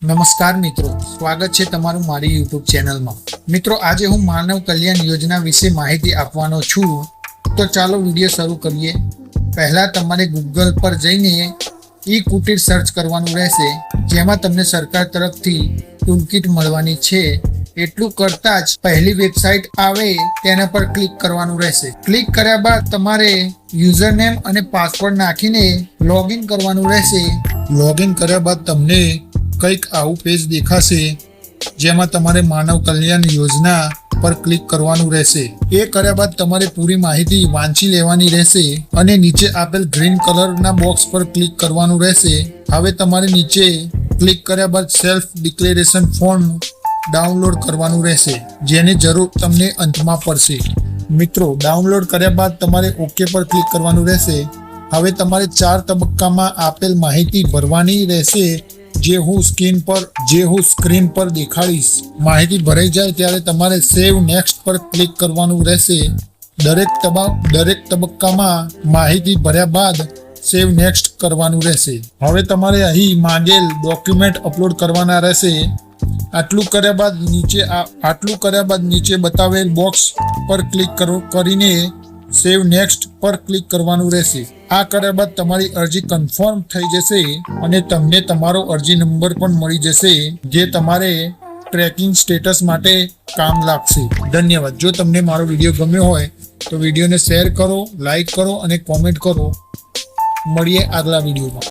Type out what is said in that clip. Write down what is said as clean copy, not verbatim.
નમસ્કાર મિત્રો, સ્વાગત છે તમારું મારી યુટ્યુબ ચેનલમાં। મિત્રો, આજે હું માનવ કલ્યાણ યોજના વિશે માહિતી આપવાનો છું। તો ચાલો વિડીયો શરૂ કરીએ। પહેલા તમારે ગૂગલ પર જઈને ઈ કુટીર સર્ચ કરવાનું રહેશે, જેમાં તમને સરકાર તરફથી ટૂલકીટ મળવાની છે। એટલું કરતા જ પહેલી વેબસાઇટ આવે તેના પર ક્લિક કરવાનું રહેશે। ક્લિક કર્યા બાદ તમારે યુઝર નેમ અને પાસવર્ડ નાખીને લોગિન કરવાનું રહેશે। લોગિન કર્યા બાદ તમને કંઈક આવું પેજ દેખાશે, જેમાં તમારે માનવ કલ્યાણ યોજના પર ક્લિક કરવાનું રહેશે। એ કર્યા બાદ તમારે પૂરી માહિતી વાંચી લેવાની રહેશે અને નીચે આપેલ ગ્રીન કલરના બોક્સ પર ક્લિક કરવાનું રહેશે। હવે તમારે નીચે ક્લિક કર્યા બાદ સેલ્ફ ડિક્લેરેશન ફોર્મ ડાઉનલોડ કરવાનું રહેશે, જેની જરૂર તમને અંતમાં પડશે। મિત્રો, ડાઉનલોડ કર્યા બાદ તમારે ઓકે પર ક્લિક કરવાનું રહેશે। હવે તમારે 4 તબક્કામાં આપેલ માહિતી ભરવાની રહેશે, જે હું સ્ક્રીન પર દેખાડીશ। માહિતી ભરાઈ જાય ત્યારે તમારે સેવ નેક્સ્ટ પર ક્લિક કરવાનું રહેશે। દરેક તબક્કામાં માહિતી ભર્યા બાદ સેવ નેક્સ્ટ કરવાનું રહેશે। હવે તમારે અહીં માંગેલ ડોક્યુમેન્ટ અપલોડ કરવાના રહેશે। આટલું કર્યા બાદ નીચે બતાવેલ બોક્સ પર ક્લિક કરીને સેવ નેક્સ્ટ પર ક્લિક કરવાનું રહેશે। આ કર્યા બાદ તમારી અરજી કન્ફર્મ થઈ જશે અને તમને તમારો અરજી નંબર પણ મળી જશે, જે તમારે ટ્રેકિંગ સ્ટેટસ માટે કામ લાગશે। ધન્યવાદ। જો તમને મારો વિડીયો ગમ્યો હોય તો વિડીયોને શેર કરો, લાઈક કરો અને કોમેન્ટ કરો। મળીએ આગલા વિડીયોમાં।